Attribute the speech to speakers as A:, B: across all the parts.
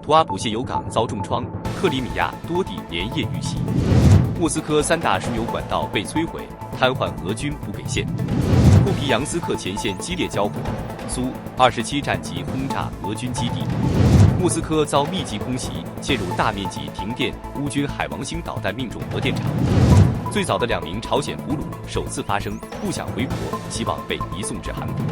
A: 图阿普谢油港遭重创，克里米亚多地连夜遇袭，莫斯科3大输油管道被摧毁，瘫痪俄军不给线。库皮扬斯克前线激烈交火，苏27战机轰炸俄军基地。莫斯科遭密集空袭，陷入大面积停电，乌军海王星导弹命中核电厂。最早的2名朝鲜俘虏首次发声，不想回国，希望被移送至韩国。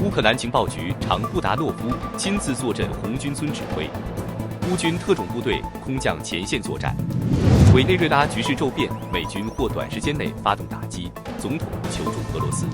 A: 乌克兰情报局长布达诺夫亲自坐镇红军村指挥，乌军特种部队空降前线作战。委内瑞拉局势骤变，美军或短时间内发动打击，总统求助俄罗斯。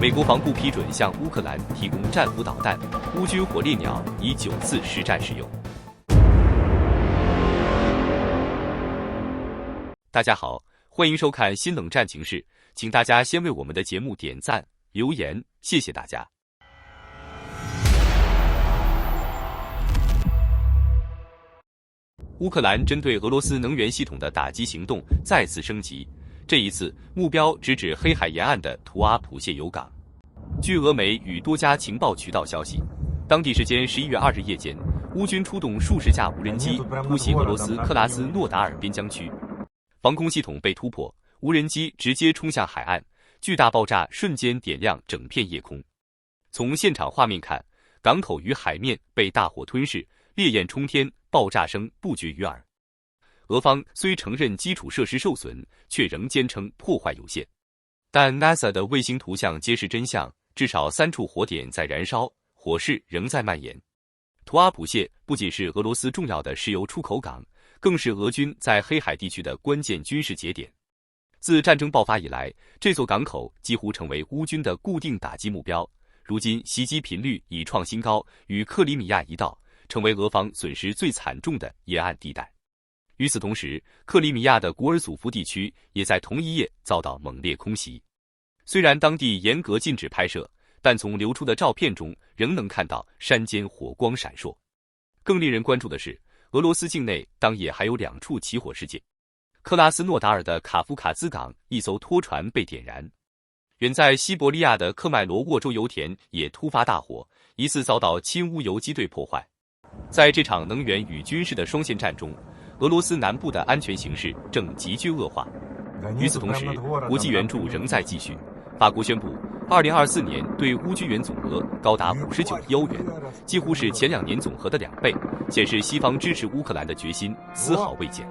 A: 美国防部批准向乌克兰提供战斧导弹，乌军火烈鸟已9次实战使用。大家好，欢迎收看新冷战情事，请大家先为我们的节目点赞、留言，谢谢大家。乌克兰针对俄罗斯能源系统的打击行动再次升级，这一次目标直指黑海沿岸的图阿普谢油港。据俄媒与多家情报渠道消息，当地时间11月2日夜间，乌军出动数十架无人机突袭俄罗斯克拉斯诺达尔边疆区，防空系统被突破，无人机直接冲向海岸，巨大爆炸瞬间点亮整片夜空。从现场画面看，港口与海面被大火吞噬，烈焰冲天，爆炸声不绝于耳。俄方虽承认基础设施受损，却仍坚称破坏有限。但 NASA 的卫星图像揭示真相，至少3处火点在燃烧，火势仍在蔓延。图阿普谢不仅是俄罗斯重要的石油出口港，更是俄军在黑海地区的关键军事节点。自战争爆发以来，这座港口几乎成为乌军的固定打击目标，如今袭击频率已创新高，与克里米亚一道，成为俄方损失最惨重的沿岸地带。与此同时，克里米亚的古尔祖夫地区也在同一夜遭到猛烈空袭。虽然当地严格禁止拍摄，但从流出的照片中仍能看到山间火光闪烁。更令人关注的是，俄罗斯境内当夜还有2处起火事件。克拉斯诺达尔的卡夫卡兹港一艘拖船被点燃，远在西伯利亚的克迈罗沃州油田也突发大火，疑似遭到亲乌游击队破坏。在这场能源与军事的双线战中，俄罗斯南部的安全形势正急剧恶化。与此同时，国际援助仍在继续。法国宣布，2024年对乌军援总额高达59亿欧元，几乎是前2年总和的2倍，显示西方支持乌克兰的决心丝毫未减。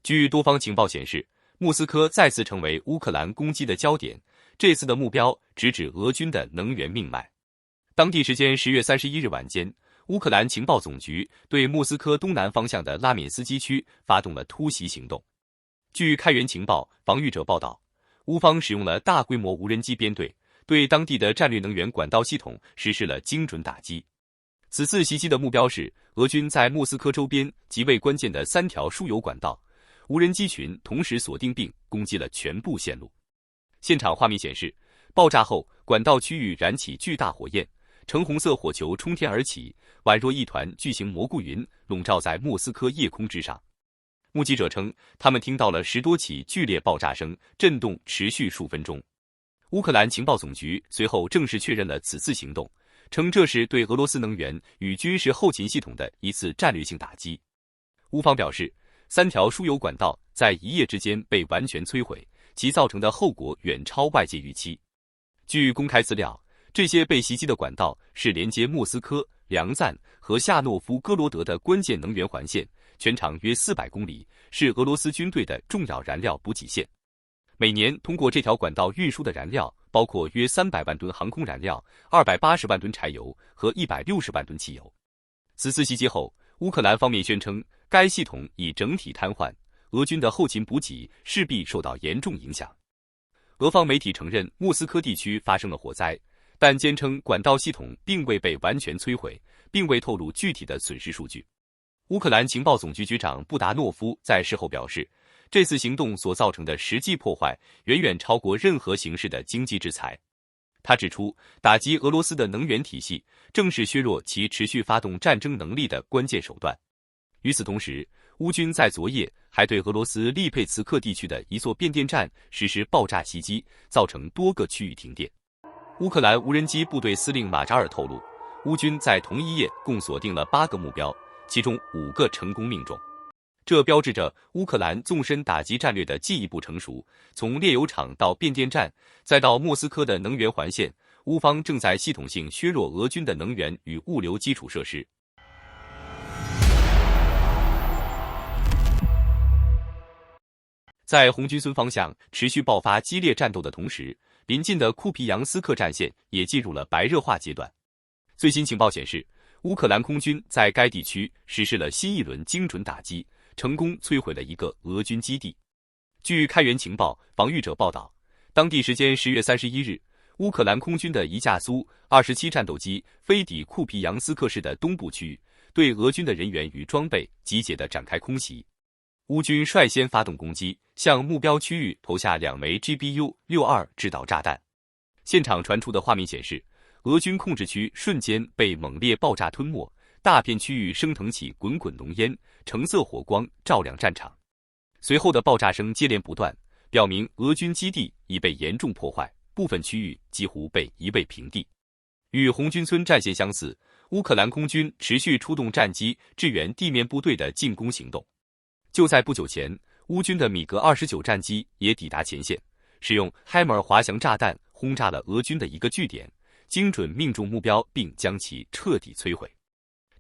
A: 据多方情报显示，莫斯科再次成为乌克兰攻击的焦点，这次的目标直指俄军的能源命脉。当地时间10月31日晚间，乌克兰情报总局对莫斯科东南方向的拉缅斯基区发动了突袭行动。据开源情报防御者报道，乌方使用了大规模无人机编队，对当地的战略能源管道系统实施了精准打击。此次袭击的目标是俄军在莫斯科周边极为关键的3条输油管道，无人机群同时锁定并攻击了全部线路。现场画面显示，爆炸后管道区域燃起巨大火焰，橙红色火球冲天而起，宛若一团巨型蘑菇云，笼罩在莫斯科夜空之上。目击者称，他们听到了10多起剧烈爆炸声，震动持续数分钟。乌克兰情报总局随后正式确认了此次行动，称这是对俄罗斯能源与军事后勤系统的一次战略性打击。乌方表示，3条输油管道在一夜之间被完全摧毁，其造成的后果远超外界预期。据公开资料，这些被袭击的管道是连接莫斯科、梁赞和夏诺夫哥罗德的关键能源环线，全长约400公里，是俄罗斯军队的重要燃料补给线。每年通过这条管道运输的燃料包括约300万吨航空燃料、280万吨柴油和160万吨汽油。此次袭击后，乌克兰方面宣称该系统已整体瘫痪，俄军的后勤补给势必受到严重影响。俄方媒体承认莫斯科地区发生了火灾，但坚称管道系统并未被完全摧毁，并未透露具体的损失数据。乌克兰情报总局局长布达诺夫在事后表示，这次行动所造成的实际破坏远远超过任何形式的经济制裁。他指出，打击俄罗斯的能源体系正是削弱其持续发动战争能力的关键手段。与此同时，乌军在昨夜还对俄罗斯利佩茨克地区的一座变电站实施爆炸袭击，造成多个区域停电。乌克兰无人机部队司令马扎尔透露，乌军在同一夜共锁定了8个目标，其中5个成功命中。这标志着乌克兰纵深打击战略的进一步成熟，从炼油厂到变电站，再到莫斯科的能源环线，乌方正在系统性削弱俄军的能源与物流基础设施。在红军村方向持续爆发激烈战斗的同时，邻近的库皮扬斯克战线也进入了白热化阶段。最新情报显示，乌克兰空军在该地区实施了新一轮精准打击，成功摧毁了一个俄军基地。据开源情报防御者报道，当地时间10月31日，乌克兰空军的一架苏27战斗机飞抵库皮扬斯克市的东部区域，对俄军的人员与装备集结地展开空袭。乌军率先发动攻击，向目标区域投下2枚 GBU-62制导炸弹。现场传出的画面显示，俄军控制区瞬间被猛烈爆炸吞没，大片区域升腾起滚滚浓烟，橙色火光照亮战场。随后的爆炸声接连不断，表明俄军基地已被严重破坏，部分区域几乎被夷为平地。与红军村战线相似，乌克兰空军持续出动战机支援地面部队的进攻行动。就在不久前，乌军的米格29战机也抵达前线，使用海默尔滑翔炸弹轰炸了俄军的一个据点，精准命中目标并将其彻底摧毁。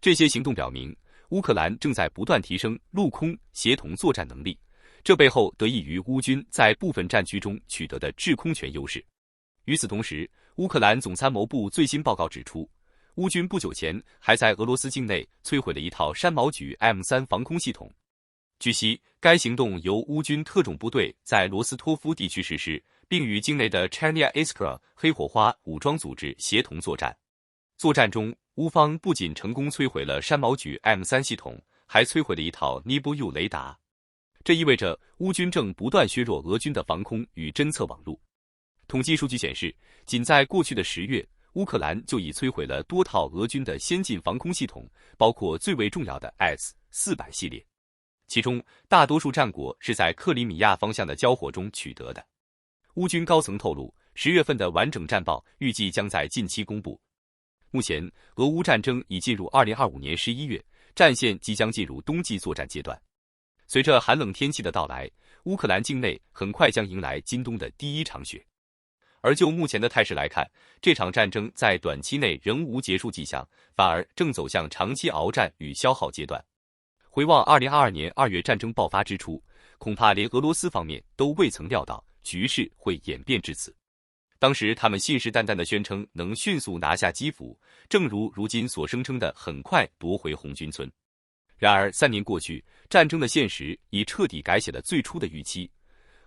A: 这些行动表明，乌克兰正在不断提升陆空协同作战能力，这背后得益于乌军在部分战区中取得的制空权优势。与此同时，乌克兰总参谋部最新报告指出，乌军不久前还在俄罗斯境内摧毁了一套山毛榉 M3 防空系统。据悉，该行动由乌军特种部队在罗斯托夫地区实施，并与境内的 Chernia Iskra 黑火花武装组织协同作战。作战中，乌方不仅成功摧毁了山毛榉 M3 系统，还摧毁了一套 NIBU 雷达。这意味着乌军正不断削弱俄军的防空与侦测网络。统计数据显示，仅在过去的10月，乌克兰就已摧毁了多套俄军的先进防空系统，包括最为重要的 S-400 系列。其中大多数战果是在克里米亚方向的交火中取得的。乌军高层透露，10月份的完整战报预计将在近期公布。目前，俄乌战争已进入2025年11月，战线即将进入冬季作战阶段。随着寒冷天气的到来，乌克兰境内很快将迎来今冬的第一场雪。而就目前的态势来看，这场战争在短期内仍无结束迹象，反而正走向长期鏖战与消耗阶段。回望2022年2月战争爆发之初，恐怕连俄罗斯方面都未曾料到局势会演变至此。当时他们信誓旦旦地宣称能迅速拿下基辅，正如如今所声称的很快夺回红军村。然而3年过去，战争的现实已彻底改写了最初的预期。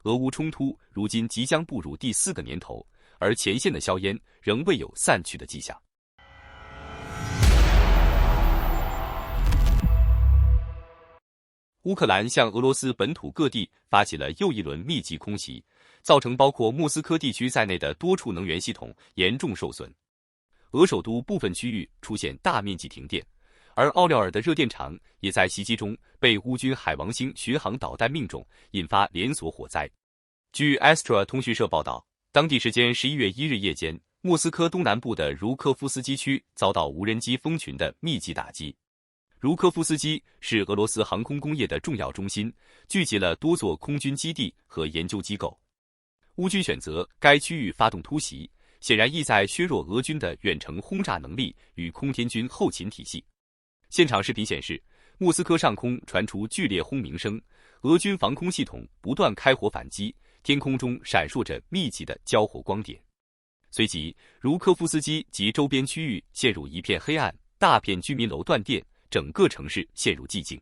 A: 俄乌冲突如今即将步入第4个年头，而前线的硝烟仍未有散去的迹象。乌克兰向俄罗斯本土各地发起了又一轮密集空袭，造成包括莫斯科地区在内的多处能源系统严重受损。俄首都部分区域出现大面积停电，而奥廖尔的热电厂也在袭击中被乌军海王星巡航导弹命中，引发连锁火灾。据 Astra 通讯社报道，当地时间11月1日夜间，莫斯科东南部的茹科夫斯基区遭到无人机蜂群的密集打击。茹科夫斯基是俄罗斯航空工业的重要中心，聚集了多座空军基地和研究机构。乌军选择该区域发动突袭，显然意在削弱俄军的远程轰炸能力与空天军后勤体系。现场视频显示，莫斯科上空传出剧烈轰鸣声，俄军防空系统不断开火反击，天空中闪烁着密集的交火光点。随即，茹科夫斯基及周边区域陷入一片黑暗，大片居民楼断电，整个城市陷入寂静。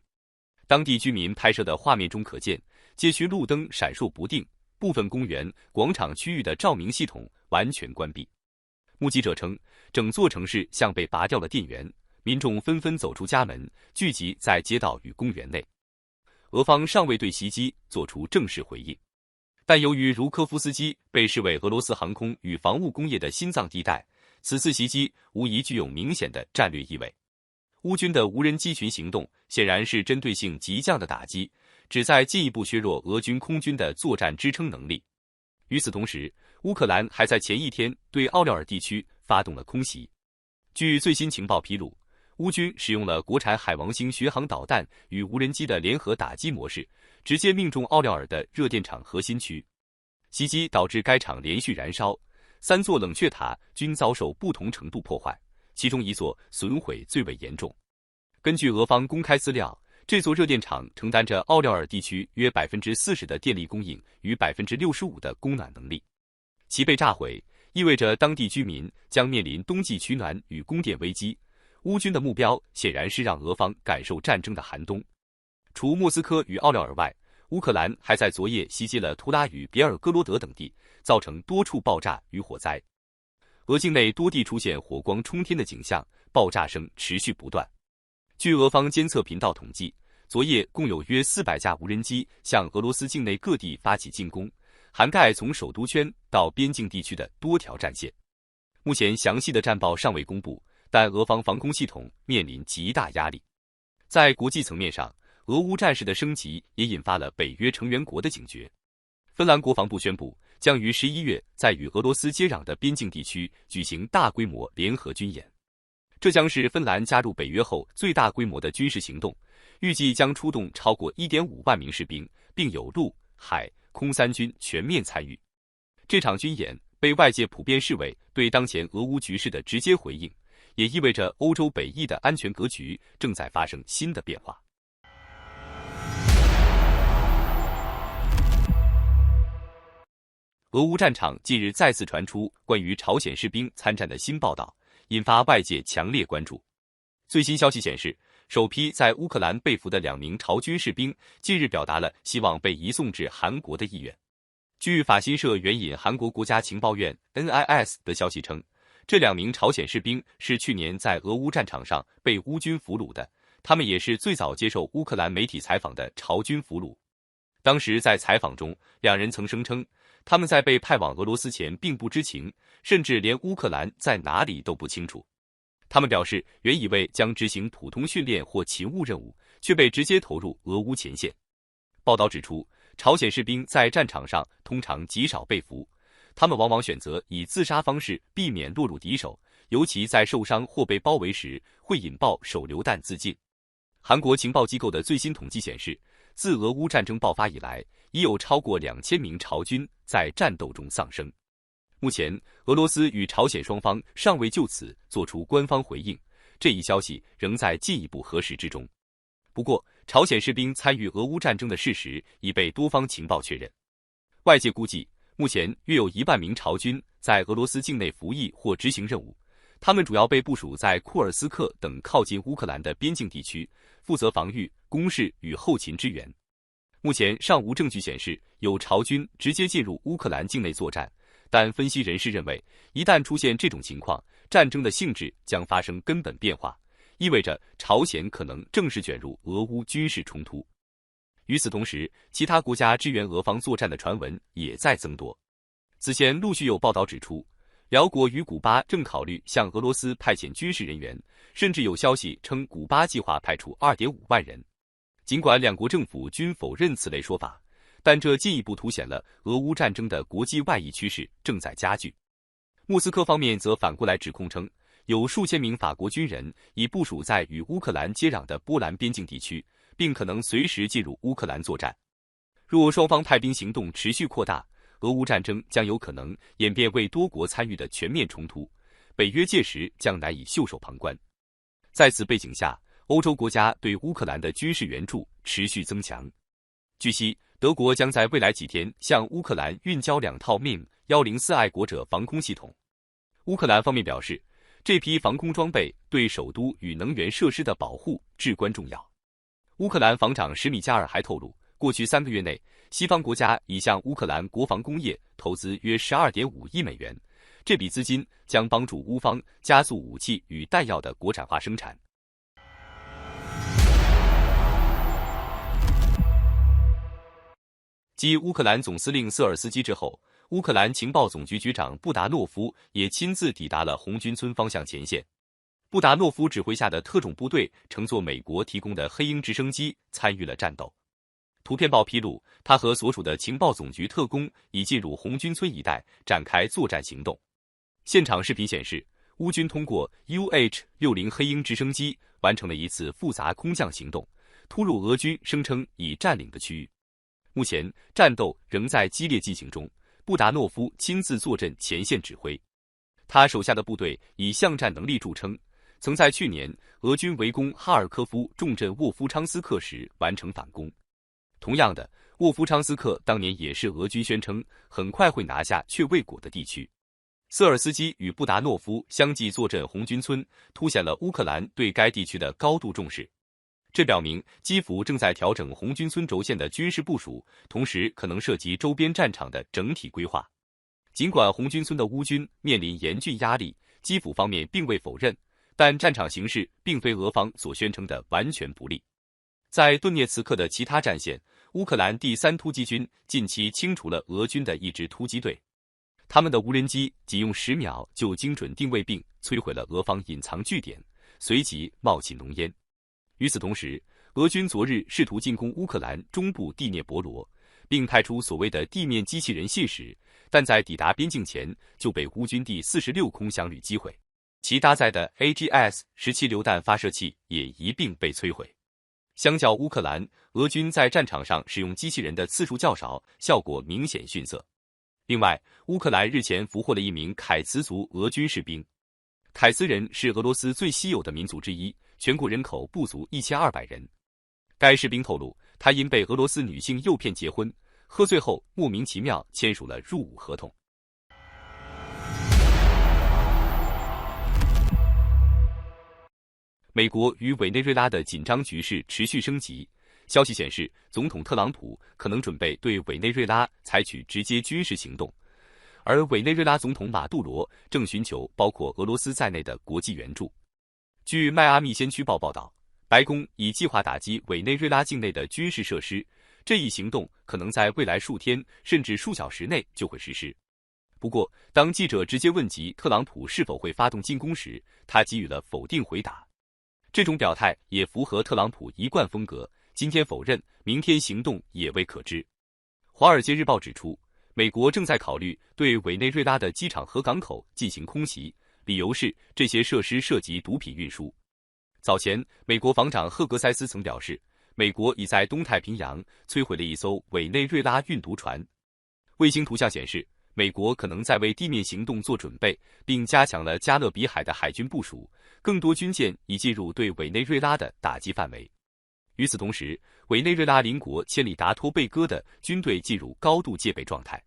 A: 当地居民拍摄的画面中可见，街区路灯闪烁不定，部分公园、广场区域的照明系统完全关闭。目击者称，整座城市像被拔掉了电源，民众纷纷走出家门，聚集在街道与公园内。俄方尚未对袭击做出正式回应，但由于茹科夫斯基被视为俄罗斯航空与防务工业的心脏地带，此次袭击无疑具有明显的战略意味。乌军的无人机群行动显然是针对性急降的打击，旨在进一步削弱俄军空军的作战支撑能力。与此同时，乌克兰还在前一天对奥廖尔地区发动了空袭。据最新情报披露，乌军使用了国产海王星巡航导弹与无人机的联合打击模式，直接命中奥廖尔的热电厂核心区。袭击导致该厂连续燃烧，3座冷却塔均遭受不同程度破坏，其中一座损毁最为严重。根据俄方公开资料，这座热电厂承担着奥廖尔地区约 40% 的电力供应与 65% 的供暖能力。其被炸毁，意味着当地居民将面临冬季取暖与供电危机。乌军的目标显然是让俄方感受战争的寒冬。除莫斯科与奥廖尔外，乌克兰还在昨夜袭击了图拉与别尔哥罗德等地，造成多处爆炸与火灾。俄境内多地出现火光冲天的景象，爆炸声持续不断。据俄方监测频道统计，昨夜共有约400架无人机向俄罗斯境内各地发起进攻，涵盖从首都圈到边境地区的多条战线。目前详细的战报尚未公布，但俄方防空系统面临极大压力。在国际层面上，俄乌战事的升级也引发了北约成员国的警觉。芬兰国防部宣布，将于11月在与俄罗斯接壤的边境地区举行大规模联合军演。这将是芬兰加入北约后最大规模的军事行动，预计将出动超过 1.5 万名士兵，并有陆、海、空3军全面参与。这场军演被外界普遍视为对当前俄乌局势的直接回应，也意味着欧洲北翼的安全格局正在发生新的变化。俄乌战场近日再次传出关于朝鲜士兵参战的新报道，引发外界强烈关注。最新消息显示，首批在乌克兰被俘的2名朝军士兵近日表达了希望被移送至韩国的意愿。据法新社援引韩国国家情报院 NIS 的消息称，这2名朝鲜士兵是去年在俄乌战场上被乌军俘虏的，他们也是最早接受乌克兰媒体采访的朝军俘虏。当时在采访中，2人曾声称他们在被派往俄罗斯前并不知情，甚至连乌克兰在哪里都不清楚。他们表示，原以为将执行普通训练或勤务任务，却被直接投入俄乌前线。报道指出，朝鲜士兵在战场上通常极少被俘，他们往往选择以自杀方式避免落入敌手，尤其在受伤或被包围时，会引爆手榴弹自尽。韩国情报机构的最新统计显示，自俄乌战争爆发以来，已有超过2000名朝军在战斗中丧生。目前，俄罗斯与朝鲜双方尚未就此做出官方回应，这一消息仍在进一步核实之中。不过，朝鲜士兵参与俄乌战争的事实已被多方情报确认。外界估计，目前约有1万名朝军在俄罗斯境内服役或执行任务，他们主要被部署在库尔斯克等靠近乌克兰的边境地区，负责防御、攻势与后勤支援。目前尚无证据显示有朝军直接进入乌克兰境内作战，但分析人士认为，一旦出现这种情况，战争的性质将发生根本变化，意味着朝鲜可能正式卷入俄乌军事冲突。与此同时，其他国家支援俄方作战的传闻也在增多。此前陆续有报道指出，辽国与古巴正考虑向俄罗斯派遣军事人员，甚至有消息称古巴计划派出 2.5 万人。尽管两国政府均否认此类说法，但这进一步凸显了俄乌战争的国际外溢趋势正在加剧。莫斯科方面则反过来指控称，有数千名法国军人已部署在与乌克兰接壤的波兰边境地区，并可能随时进入乌克兰作战。若双方派兵行动持续扩大，俄乌战争将有可能演变为多国参与的全面冲突，北约届时将难以袖手旁观。在此背景下，欧洲国家对乌克兰的军事援助持续增强。据悉，德国将在未来几天向乌克兰运交2套 MIM-104爱国者防空系统。乌克兰方面表示，这批防空装备对首都与能源设施的保护至关重要。乌克兰防长史米加尔还透露，过去3个月内，西方国家已向乌克兰国防工业投资约 12.5 亿美元，这笔资金将帮助乌方加速武器与弹药的国产化生产。继乌克兰总司令瑟尔斯基之后，乌克兰情报总局局长布达诺夫也亲自抵达了红军村方向前线。布达诺夫指挥下的特种部队乘坐美国提供的黑鹰直升机参与了战斗。图片报披露，他和所属的情报总局特工已进入红军村一带展开作战行动。现场视频显示，乌军通过 UH-60黑鹰直升机完成了一次复杂空降行动，突入俄军声称已占领的区域。目前战斗仍在激烈进行中，布达诺夫亲自坐镇前线指挥。他手下的部队以巷战能力著称，曾在去年俄军围攻哈尔科夫重镇沃夫昌斯克时完成反攻。同样的，沃夫昌斯克当年也是俄军宣称很快会拿下却未果的地区。瑟尔斯基与布达诺夫相继坐镇红军村，凸显了乌克兰对该地区的高度重视。这表明基辅正在调整红军村轴线的军事部署，同时可能涉及周边战场的整体规划。尽管红军村的乌军面临严峻压力，基辅方面并未否认，但战场形势并非俄方所宣称的完全不利。在顿涅茨克的其他战线，乌克兰第3突击军近期清除了俄军的一支突击队，他们的无人机仅用10秒就精准定位并摧毁了俄方隐藏据点，随即冒起浓烟。与此同时，俄军昨日试图进攻乌克兰中部第聂伯罗，并派出所谓的地面机器人信使，但在抵达边境前就被乌军第46空降旅击毁，其搭载的 AGS-17榴弹发射器也一并被摧毁。相较乌克兰，俄军在战场上使用机器人的次数较少，效果明显逊色。另外，乌克兰日前俘获了一名凯茨族俄军士兵。凯茨人是俄罗斯最稀有的民族之一，全国人口不足1200人。该士兵透露，他因被俄罗斯女性诱骗结婚，喝醉后莫名其妙签署了入伍合同。美国与委内瑞拉的紧张局势持续升级。消息显示，总统特朗普可能准备对委内瑞拉采取直接军事行动，而委内瑞拉总统马杜罗正寻求包括俄罗斯在内的国际援助。据迈阿密先驱报报道，白宫已计划打击委内瑞拉境内的军事设施，这一行动可能在未来数天甚至数小时内就会实施。不过，当记者直接问及特朗普是否会发动进攻时，他给予了否定回答。这种表态也符合特朗普一贯风格，今天否认，明天行动也未可知。华尔街日报指出，美国正在考虑对委内瑞拉的机场和港口进行空袭，理由是这些设施涉及毒品运输。早前，美国防长赫格塞斯曾表示，美国已在东太平洋摧毁了一艘委内瑞拉运毒船。卫星图像显示，美国可能在为地面行动做准备，并加强了加勒比海的海军部署，更多军舰已进入对委内瑞拉的打击范围。与此同时，委内瑞拉邻国千里达托贝哥的军队进入高度戒备状态。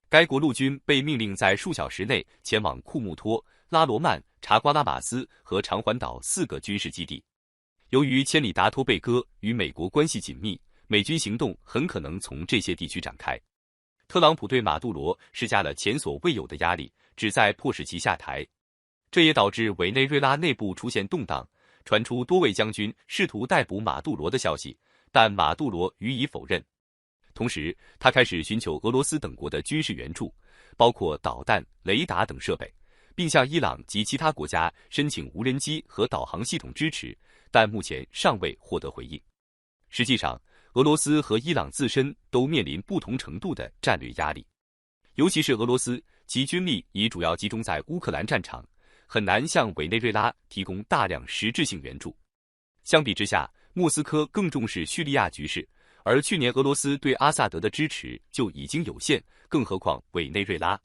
A: 该国陆军被命令在数小时内前往库木托、拉罗曼、查瓜拉马斯和长环岛4个军事基地。由于千里达托贝哥与美国关系紧密，美军行动很可能从这些地区展开。特朗普对马杜罗施加了前所未有的压力，旨在迫使其下台。这也导致委内瑞拉内部出现动荡，传出多位将军试图逮捕马杜罗的消息，但马杜罗予以否认。同时，他开始寻求俄罗斯等国的军事援助，包括导弹、雷达等设备，并向伊朗及其他国家申请无人机和导航系统支持，但目前尚未获得回应。实际上，俄罗斯和伊朗自身都面临不同程度的战略压力，尤其是俄罗斯，其军力已主要集中在乌克兰战场，很难向委内瑞拉提供大量实质性援助。相比之下，莫斯科更重视叙利亚局势，而去年俄罗斯对阿萨德的支持就已经有限，更何况委内瑞拉。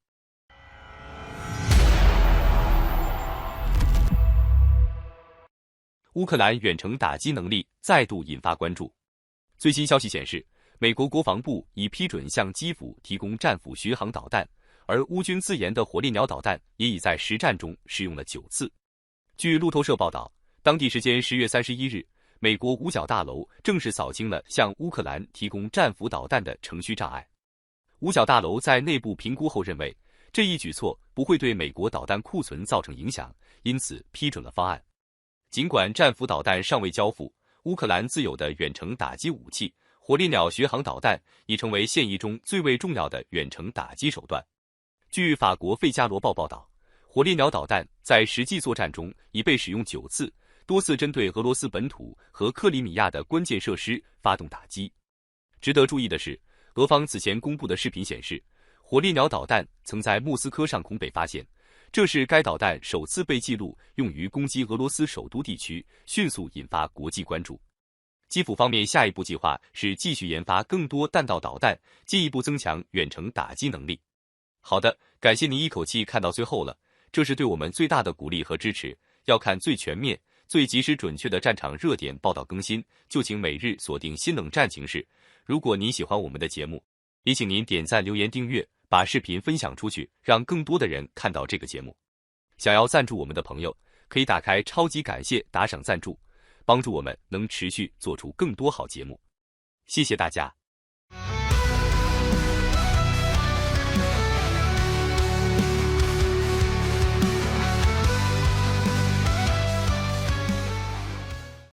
A: 乌克兰远程打击能力再度引发关注。最新消息显示，美国国防部已批准向基辅提供战斧巡航导弹，而乌军自研的火烈鸟导弹也已在实战中使用了9次。据路透社报道，当地时间10月31日，美国五角大楼正式扫清了向乌克兰提供战斧导弹的程序障碍。五角大楼在内部评估后认为，这一举措不会对美国导弹库存造成影响，因此批准了方案。尽管战斧导弹尚未交付，乌克兰自有的远程打击武器火烈鸟巡航导弹已成为现役中最为重要的远程打击手段。据法国《费加罗报》报道，火烈鸟导弹在实际作战中已被使用9次，多次针对俄罗斯本土和克里米亚的关键设施发动打击。值得注意的是，俄方此前公布的视频显示，火烈鸟导弹曾在莫斯科上空被发现，这是该导弹首次被记录用于攻击俄罗斯首都地区，迅速引发国际关注。基辅方面下一步计划是继续研发更多弹道导弹，进一步增强远程打击能力。好的，感谢您一口气看到最后了，这是对我们最大的鼓励和支持。要看最全面、最及时准确的战场热点报道更新，就请每日锁定新冷战情势。如果您喜欢我们的节目，也请您点赞、留言、订阅，把视频分享出去，让更多的人看到这个节目。想要赞助我们的朋友，可以打开超级感谢打赏赞助，帮助我们能持续做出更多好节目。谢谢大家。